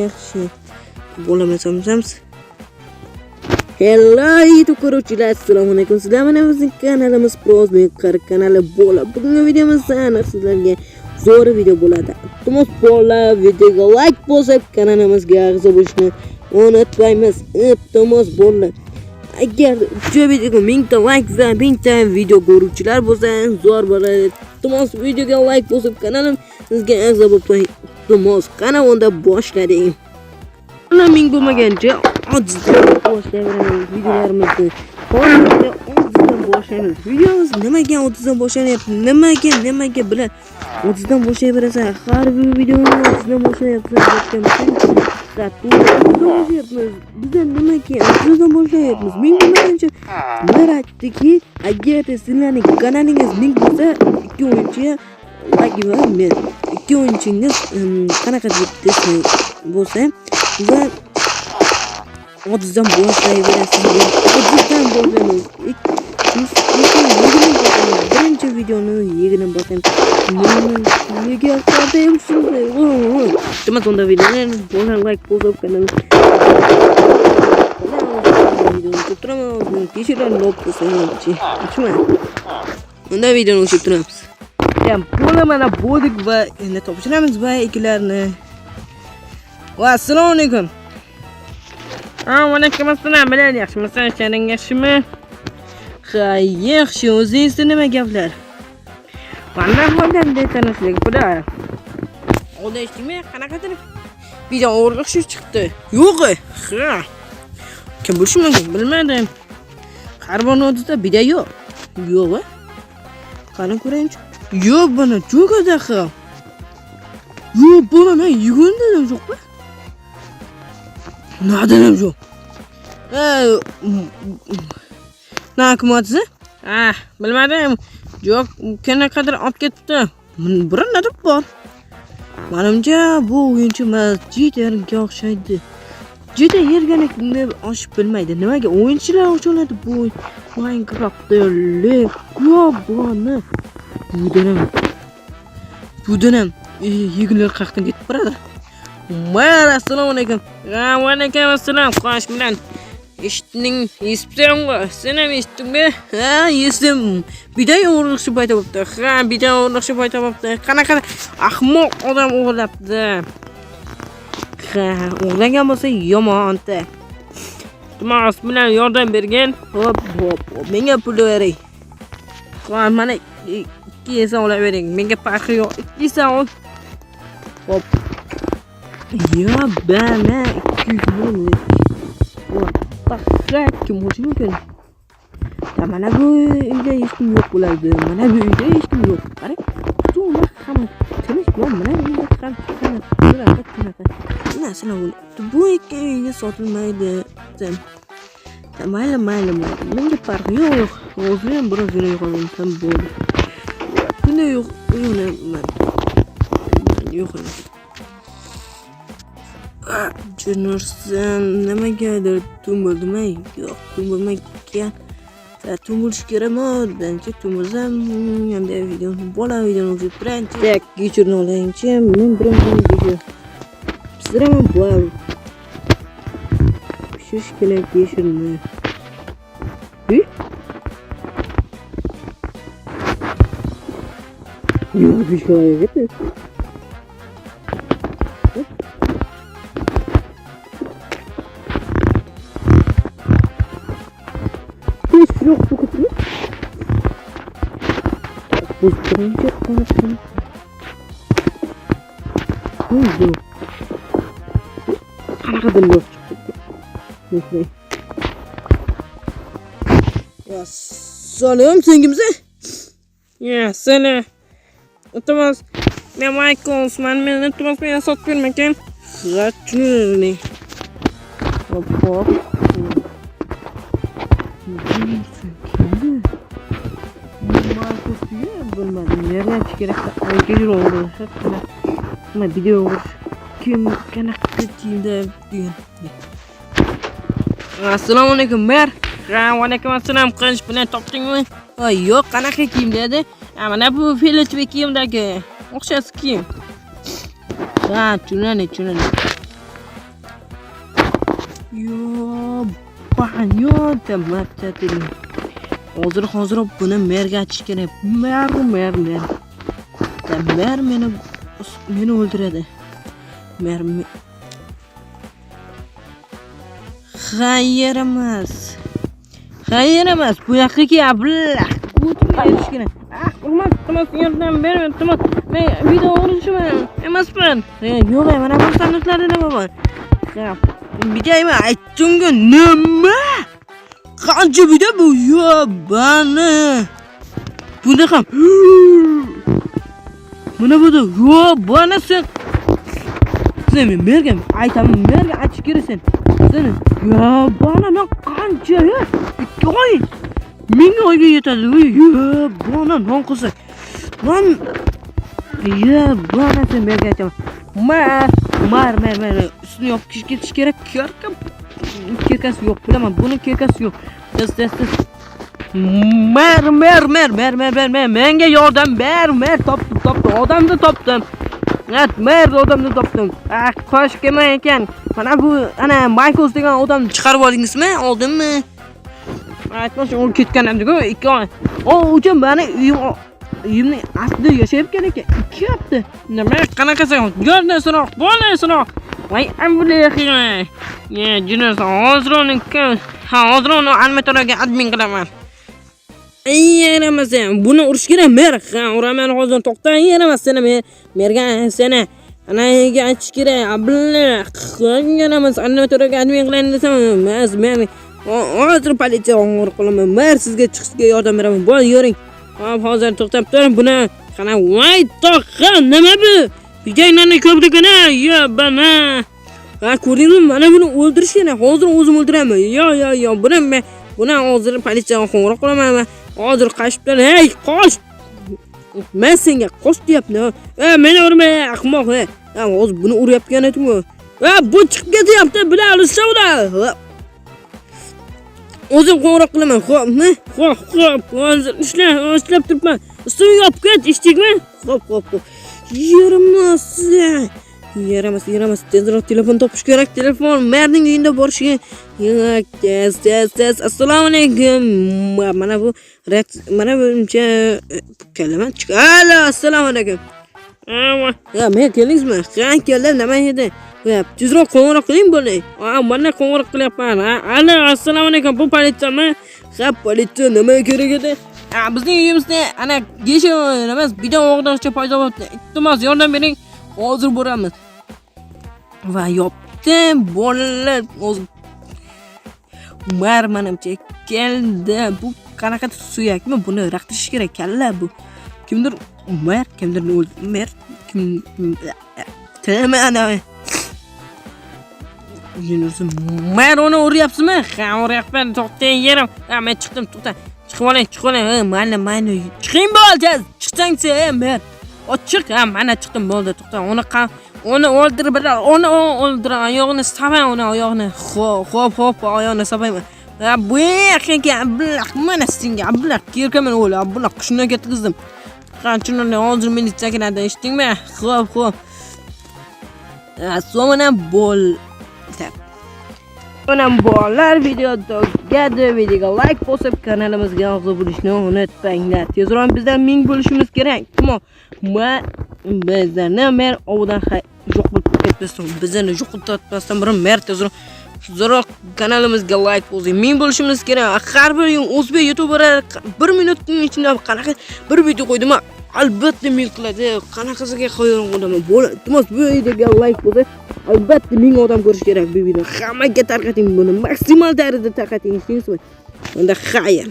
Yaxshi. Bo'lamasam. Hello YouTube ko'ruvchilar, assalomu alaykum. Sizlar mana bizning kanalimiz Prozmi kanali bo'lib, bugungi videomizda aniq sizlarga zo'r video bo'ladi. Iltimos bolalar, videoga like bosib, kanalimizga a'zo bo'lishni unutmaymiz. Iltimos bolalar, agar shu videoga 1000 ta like va 1000 ta video ko'ruvchilar bo'lsa, zo'r bo'ladi. Iltimos videoga like bosib, kanalimizga a'zo bo'lib, iltimos qana unda boshladik. Mana ming bo'lmagancha ojizdan boshlayveramiz videolarimizni. Hozirda ojizdan boshlaymiz. Videomiz nimaga ojizdan boshlanyapti? Nimaga bilan ojizdan boshlayverasan? Har bir videoni ojizdan boshlayapsan. Bizdan nimaga ojizdan boshlayapmiz? Ming bo'lmagancha ular aytdiki, agar sizlarning kanalingiz ming bo'lsa, ikki o'yinchi like va men ikki o'yinchingiz qanaqa deb bo'lsa va ojizdan boshlayverasizlar. Ojizdan boshlaymiz. Birinchi videoni yegini bosamiz. Nega qadayimsiz? Demak, unda videoni bo'lar like bosib kanalni. Videoni turamiz. Kechirani lopsasanchi. Achma. Unda videoni o'chirib turamiz. Buni mana bo'ldik va endi topshiramiz va ikkilarni. Va assalomu alaykum. Alaykum assalom. Bilan yaxshimisan? Ishlaring yaxshimi? Ha, yaxshi. O'zingizda nima gaplar? Qanday holda tanishlik bular? Oda eshitdingmi? Qanaqadir video o'rg'ish chiqdi. Yo'q. Ha. Kim bo'lishi mumkin? Bilmadim. Karbonodda video yo'q. Yo'q. Qani ko'raychi. Yo'q buni cho'gada xil. Yo'q buni yugundim yo'qmi? Nadalam yo'q. Nakumatsi? Bilmadim. Yo'q, qanaqadir olib ketdi. Bir nadir bor. Menimcha bu o'yinchi masjidga o'xshaydi. Juda yerganlikni oshib bilmaydi. Nimaga o'yinchilar o'chiladi bu Minecraftda? Yo'q buni. Budanam yegular qaqdan ketib boradi. Assalomu alaykum. Va alaykum assalom. Qo'sh bilan eshitdingmi? Sen ham eshitdingmi? Ha, esdim. Video o'rg'ishi paydo bo'libdi. Ha, video o'rg'ishi paydo bo'libdi. Qanaqa ahmoq odam o'g'irlabdi. Ha, o'g'irlagan bo'lsa yomon-da. Iltimos bilan yordam bergan. Hop. Menga pul bering. Ha, mana 2 esa olavering. Menga farqi yo'q. 2 esa ol. Hop. Ya bana 200 bo'ldi. Faqat kim bo'lishi mumkin? Mana bu uyda hech kim yo'q bo'ladi. Mana bu uyda hech kim yo'q. Qarang. To'g'ri hamma tinch bor. Mana bu uyda qanaqa. Narsalar bo'ladi. Bu ikki uyga sotilmaydi. Mayli. Menga farqi yo'q. O'zi ham biroz yo'qolsam bo'ldi. Buni yo'q. Jurnalistsan nimagadir tumbildimi? Yo'q, tumbulmagan. Tumbul kerakmi? Dancha tumbulsam hamda video bola videoni o'chirib turanchi. Tak, kechirni olaychi. Men birinchi video. Sizlarga bo'l. Pishish kerak kechirni. Yo'q, pishlayapti. Yok bu kadar. Bu birinci kanatın. Bu. Kanatın yok. Neyse. Ya salam sen kimsin? Ya sana. Otomas. Ben Michael Osman. Ben otomas beni sat vermeken. Kaçını. Hop. Nereden çıkarak gelir oldu. Ama video olur. Kim qanaqa kiyimda degan. Assalomu alaykum, mer. Va alaykum assalom. Qilish bilan topdingmi? Yo'q, qanaqa kiyim dedi? Mana bu feletbek kiyimdagi o'xshash kiyim. Ha, tushunadi. Yo, banyoda martatiling. Hozir buni merga aytish kerak. Mer. Mer meni o'ldiradi. Mer. Xayr emas. Bu yoqdagi ablah. O'tib kerak. Iltimos yordam bering. Iltimos. Men video o'rishman emasman. Yo'q, mana bu sanatlarda nima bor? Videomi aytdimga nima? Qancha video bu? Yo, bani. Buni ham. Mana bu. Yo, bani sen. Sen merga aytish keraksan. Sen. Yo, bani men qancha yo? 2 oy. 1000 oyga yetadi. Yo, bani non qilsak. Lan ya, bani sen merga aytaman. Mar. Üstünü yok, ketish kerak. Kerkasi yo'q, bilaman. Buni kerkasi yo'q. Tez. Mer. Menga yordam ber. Topdim. Odamni topdim. Mer odamni topdim. Qosh kelmay ekan. Mana bu ana Michaels degan odamni chiqarib oldingizmi? Oldimmi? Aytmoqchi, u ketgan endi-ku 2 oy. Uchun meni uyimni aslida yashayotgan ekan 2 hafta. Nima qanaqasi? Yo'ldan so'roq, bo'lay so'roq. Voy, ambulexiy. Jinos hozir uni animatorga admin qilaman. Yaramas, buni urish kerak. Mer, uraman hozir to'xta. Yaramas seni merga seni. Anaga aytish kerak. Ablah, yaramas animatorga admin qilaman desam, men hozir politsiya qo'ng'iroq qilaman. Mer sizga chiqishga yordam beraman. Bo'l, yuring. Hozir to'xtab turing. Buni qana voy to'qa nima bu? Videolarni ko'pligini yo bana. Ko'rdingizmi? Mana buni o'ldirish kerak. Hozir o'zim o'ldiraman. Yo, buni hozir politsiyaga qo'ng'iroq qilaman. Hozir qashibdan, hey, qoch. Men senga qoch deyapman. Meni urma, ahmoq. Hozir buni uryapgan edim-ku. Bu chiqib ketyapti, bila olishsa ular. O'zim qo'ng'iroq qilaman. Xo'p, hozir ishlab turibman. Ustimga olib ket, eshitdingmi? Xo'p. Yaramas. Tezroq telefon topish kerak. Telefon merning uyida borishga. Tez. Assalomu alaykum. Mana bu buncha kalaman chiq. Alo, assalomu alaykum. Men keldingizmi? Keldim, nima edi? Tezroq qo'ng'iroq qiling bo'lay. Mana qo'ng'iroq qilyapman. Alo, assalomu alaykum. Bu politsiyami? Politsiya nima kerak edi? Bizning uyimizda ana gesha emas, bidon o'g'doncha paydo bo'ldi. Iltimos yordam bering. Hozir boramiz. Va yopdim, bolalar o'zi manimcha keldi. Bu qanaqa suyakmi? Buni raqtish kerak kalla bu. Kimdir o'ldi. Ana. Yunusum, men uni uryapsizmi? Uryapman, to'xtang yerim. Men chiqdim, to'xta. Chiqib olay. Mayli. Chiqing bo'ldi. Chiqsang-chi, men. Chiq, mana chiqdim bo'ldi, to'xta. Uni o'ldir, oyog'ini sabay, uni oyog'ini. Xo'p, oyog'ini sabayman. Bu yoqqa ablah, mana senga ablah, kerkaman o'la, ablah qushni ketkizdim. Qanchani hozir militsiya keladi, eshitdingmi? Xo'p. So'mana bo'l. Mana bolalar videoga like bosib, kanalimizga a'zo bo'lishni unutmanglar. Tezroq bizdan 1000 bo'lishimiz kerak. Bizlarni mer ovodan yo'q bo'lib ketmasdan, bizni yo'qotmasdan burun mer tezroq kanalimizga like bosing. 1000 bo'lishimiz kerak. Har bir o'zbek youtuberlar 1 minutning ichida qanaqa bir video qo'ydimi? Albatta 1000 qiladi. Qanaqasiga qo'yaman qo'daman. Iltimos bu videoga like bosing. Albatta 1000 odam ko'rish kerak bu videoni. Hammaga tarqating buni. Maksimal darajada tarqating, eshitdingizmi? Unda xayr.